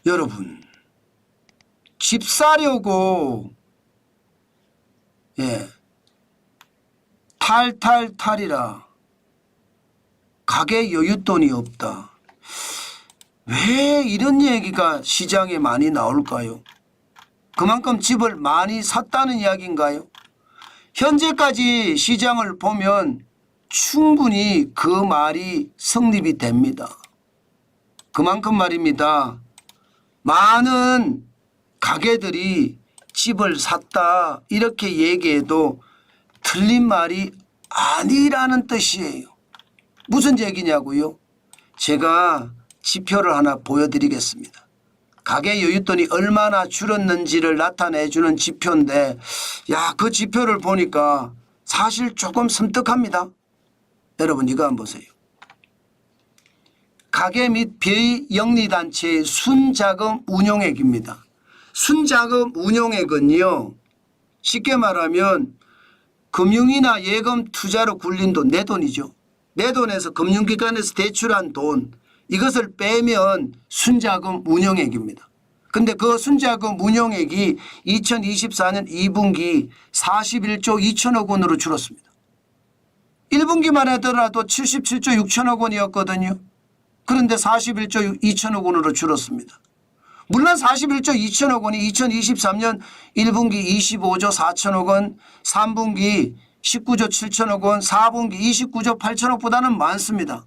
여러분, 집 사려고 탈탈탈이라 가게 여윳돈이 없다. 왜 이런 얘기가 시장에 많이 나올까요? 그만큼 집을 많이 샀다는 이야기인가요? 현재까지 시장을 보면 충분히 그 말이 성립이 됩니다. 그만큼 말입니다. 많은 가게들이 집을 샀다 이렇게 얘기해도 틀린 말이 아니라는 뜻이에요. 무슨 얘기냐고요? 제가 지표를 하나 보여드리겠습니다. 가계 여윳돈이 얼마나 줄었는지를 나타내주는 지표인데 그 지표를 보니까 사실 조금 섬뜩합니다. 여러분 이거 한번 보세요. 가계 및 비영리단체의 순자금 운용액입니다. 순자금 운용액은요, 쉽게 말하면 금융이나 예금 투자로 굴린 돈, 내 돈이죠. 내 돈에서 금융기관에서 대출한 돈, 이것을 빼면 순자금 운용액입니다. 근데 그 순자금 운용액이 2024년 2분기 41조 2천억 원으로 줄었습니다. 1분기만 하더라도 77조 6천억 원이었거든요. 그런데 41조 2천억 원으로 줄었습니다. 물론 41조 2천억 원이 2023년 1분기 25조 4천억 원, 3분기 19조 7천억 원, 4분기 29조 8천억보다는 많습니다.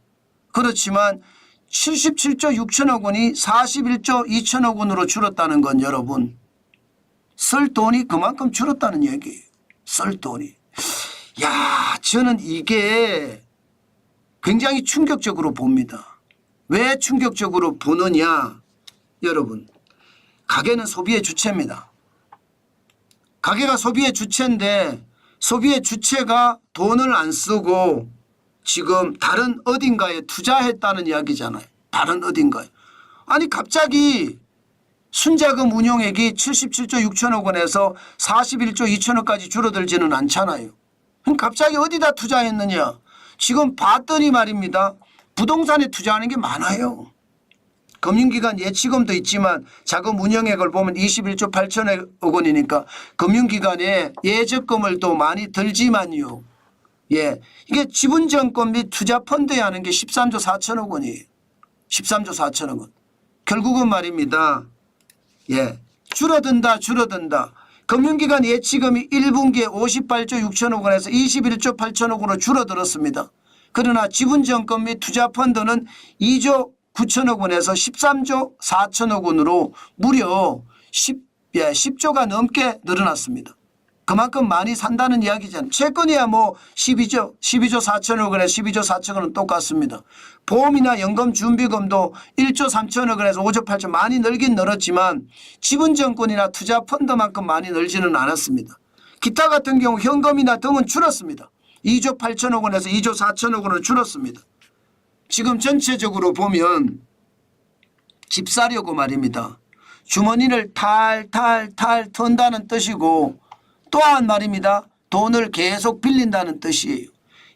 그렇지만 77조 6천억 원이 41조 2천억 원으로 줄었다는 건 여러분, 쓸 돈이 그만큼 줄었다는 얘기예요. 쓸 돈이. 저는 이게 굉장히 충격적으로 봅니다. 왜 충격적으로 보느냐? 여러분, 가계는 소비의 주체입니다. 가계가 소비의 주체인데 소비의 주체가 돈을 안 쓰고 지금 다른 어딘가에 투자했다는 이야기잖아요. 다른 어딘가에. 아니 갑자기 순자금 운용액이 77조 6천억 원에서 41조 2천억까지 줄어들지는 않잖아요. 그럼 갑자기 어디다 투자했느냐? 지금 봤더니 말입니다. 부동산에 투자하는 게 많아요. 금융기관 예치금도 있지만 자금 운용액을 보면 21조 8천억 원이니까 금융기관에 예적금을 또 많이 들지만요. 이게 지분증권 및 투자펀드에 하는 게 13조 4천억 원이에요. 13조 4천억 원. 결국은 말입니다. 줄어든다. 금융기관 예치금이 1분기에 58조 6천억 원에서 21조 8천억 원으로 줄어들었습니다. 그러나 지분증권 및 투자펀드는 2조 9천억 원에서 13조 4천억 원으로 무려 10조가 넘게 늘어났습니다. 그만큼 많이 산다는 이야기잖아요. 채권이야 뭐 12조 4천억 원에서 12조 4천억 원은 똑같습니다. 보험이나 연금준비금도 1조 3천억 원에서 5조 8천 많이 늘긴 늘었지만 지분증권이나 투자펀드만큼 많이 늘지는 않았습니다. 기타 같은 경우 현금이나 등은 줄었습니다. 2조 8천억 원에서 2조 4천억 원으로 줄었습니다. 지금 전체적으로 보면 집 사려고 말입니다. 주머니를 탈탈탈 턴다는 뜻이고 또한 말입니다. 돈을 계속 빌린다는 뜻이에요.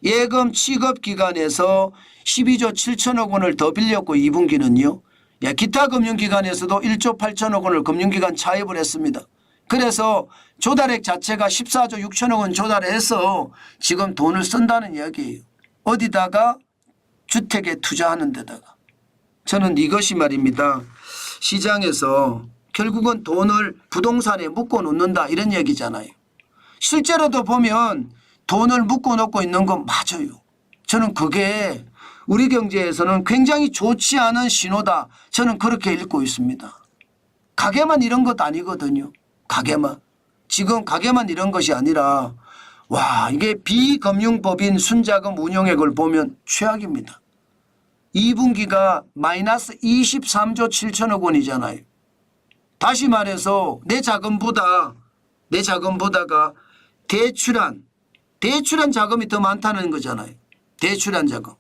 예금 취급기관에서 12조 7천억 원을 더 빌렸고 2분기는요. 기타 금융기관에서도 1조 8천억 원을 금융기관 차입을 했습니다. 그래서 조달액 자체가 14조 6천억 원 조달해서 지금 돈을 쓴다는 이야기예요. 어디다가? 주택에 투자하는 데다가. 저는 이것이 말입니다. 시장에서 결국은 돈을 부동산에 묶어 놓는다 이런 얘기잖아요. 실제로도 보면 돈을 묶어 놓고 있는 건 맞아요. 저는 그게 우리 경제에서는 굉장히 좋지 않은 신호다. 저는 그렇게 읽고 있습니다. 가게만 이런 것 아니거든요. 가게만. 지금 가게만 이런 것이 아니라 이게 비금융법인 순자금 운용액을 보면 최악입니다. 2분기가 마이너스 23조 7천억 원이잖아요. 다시 말해서 내 자금보다가 대출한 자금이 더 많다는 거잖아요. 대출한 자금.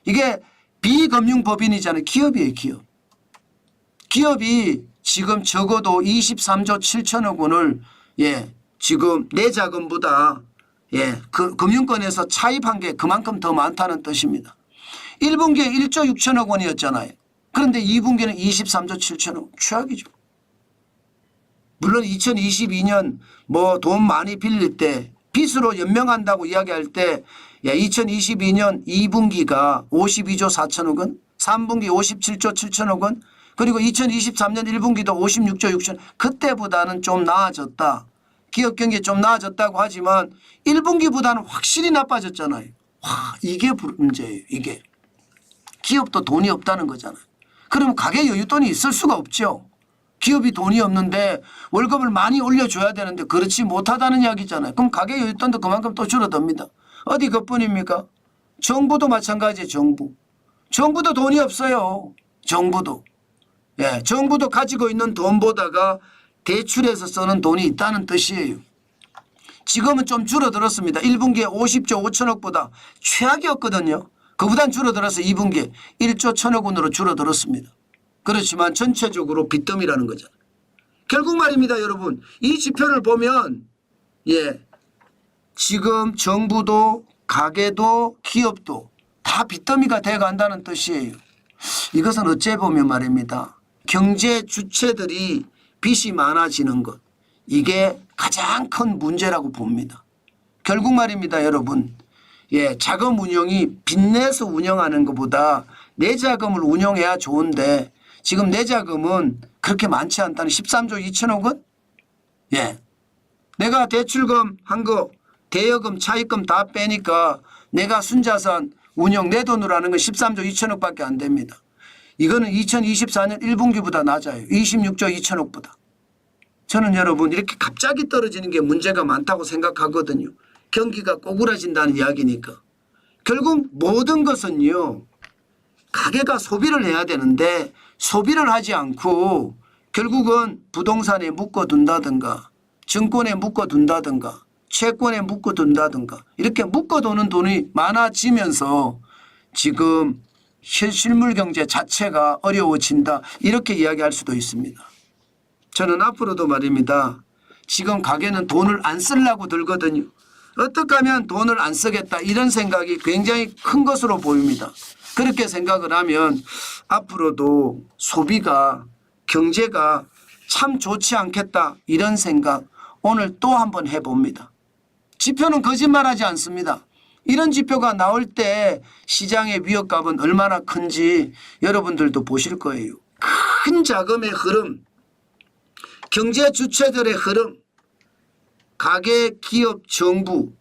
이게 비금융법인이잖아요. 기업이에요. 기업이 지금 적어도 23조 7천억 원을 지금 내 자금보다 그 금융권에서 차입한 게 그만큼 더 많다는 뜻입니다. 1분기에 1조 6천억 원이었잖아요. 그런데 2분기는 23조 7천억 최악이죠. 물론 2022년 뭐 돈 많이 빌릴 때 빚으로 연명한다고 이야기할 때 2022년 2분기가 52조 4천억 원, 3분기 57조 7천억 원, 그리고 2023년 1분기도 56조 6천, 그때보다는 좀 나아졌다. 기업 경기 좀 나아졌다고 하지만 1분기보다는 확실히 나빠졌잖아요. 와, 이게 문제예요. 이게. 기업도 돈이 없다는 거잖아요. 그러면 가계 여윳돈이 있을 수가 없죠. 기업이 돈이 없는데 월급을 많이 올려줘야 되는데 그렇지 못하다는 이야기잖아요. 그럼 가계 여윳돈도 그만큼 또 줄어듭니다. 어디 그뿐입니까? 정부도 마찬가지예요. 정부도 돈이 없어요. 정부도. 예, 정부도 가지고 있는 돈보다가 대출해서 쓰는 돈이 있다는 뜻이에요. 지금은 좀 줄어들었습니다. 1분기에 50조 5천억보다 최악이었거든요. 그보단 줄어들어서 2분기에 1조 1천억 원으로 줄어들었습니다. 그렇지만 전체적으로 빚더미라는 거죠. 결국 말입니다, 여러분. 이 지표를 보면 지금 정부도 가계도 기업도 다 빚더미가 돼간다는 뜻이에요. 이것은 어째 보면 말입니다. 경제 주체들이 빚이 많아지는 것, 이게 가장 큰 문제라고 봅니다. 결국 말입니다, 여러분. 자금 운용이 빚내서 운영하는 것보다 내 자금을 운용해야 좋은데 지금 내 자금은 그렇게 많지 않다는 13조 2천억 원? 내가 대출금 한 거 대여금 차입금 다 빼니까 내가 순자산 운용 내 돈으로 하는 건 13조 2천억밖에 안 됩니다. 이거는 2024년 1분기보다 낮아요. 26조 2천억보다. 저는 여러분 이렇게 갑자기 떨어지는 게 문제가 많다고 생각하거든요. 경기가 꼬꾸라진다는 이야기니까. 결국 모든 것은요. 가게가 소비를 해야 되는데 소비를 하지 않고 결국은 부동산에 묶어둔다든가 증권에 묶어둔다든가 채권에 묶어둔다든가 이렇게 묶어두는 돈이 많아지면서 지금 실물 경제 자체가 어려워진다 이렇게 이야기할 수도 있습니다. 저는 앞으로도 말입니다. 지금 가게는 돈을 안 쓰려고 들거든요. 어떻게 하면 돈을 안 쓰겠다 이런 생각이 굉장히 큰 것으로 보입니다. 그렇게 생각을 하면 앞으로도 소비가 경제가 참 좋지 않겠다 이런 생각 오늘 또 한번 해봅니다. 지표는 거짓말하지 않습니다. 이런 지표가 나올 때 시장의 위협감은 얼마나 큰지 여러분들도 보실 거예요. 큰 자금의 흐름, 경제 주체들의 흐름, 가계, 기업, 정부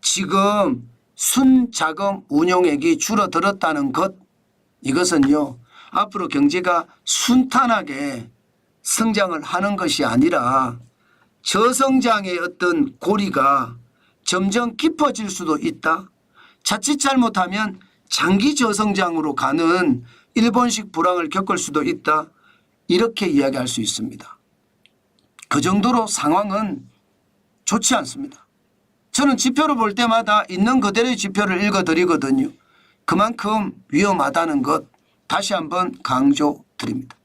지금 순자금 운용액이 줄어들었다는 것 이것은요 앞으로 경제가 순탄하게 성장을 하는 것이 아니라 저성장의 어떤 고리가 점점 깊어질 수도 있다. 자칫 잘못하면 장기 저성장으로 가는 일본식 불황을 겪을 수도 있다. 이렇게 이야기할 수 있습니다. 그 정도로 상황은 좋지 않습니다. 저는 지표를 볼 때마다 있는 그대로의 지표를 읽어드리거든요. 그만큼 위험하다는 것 다시 한번 강조드립니다.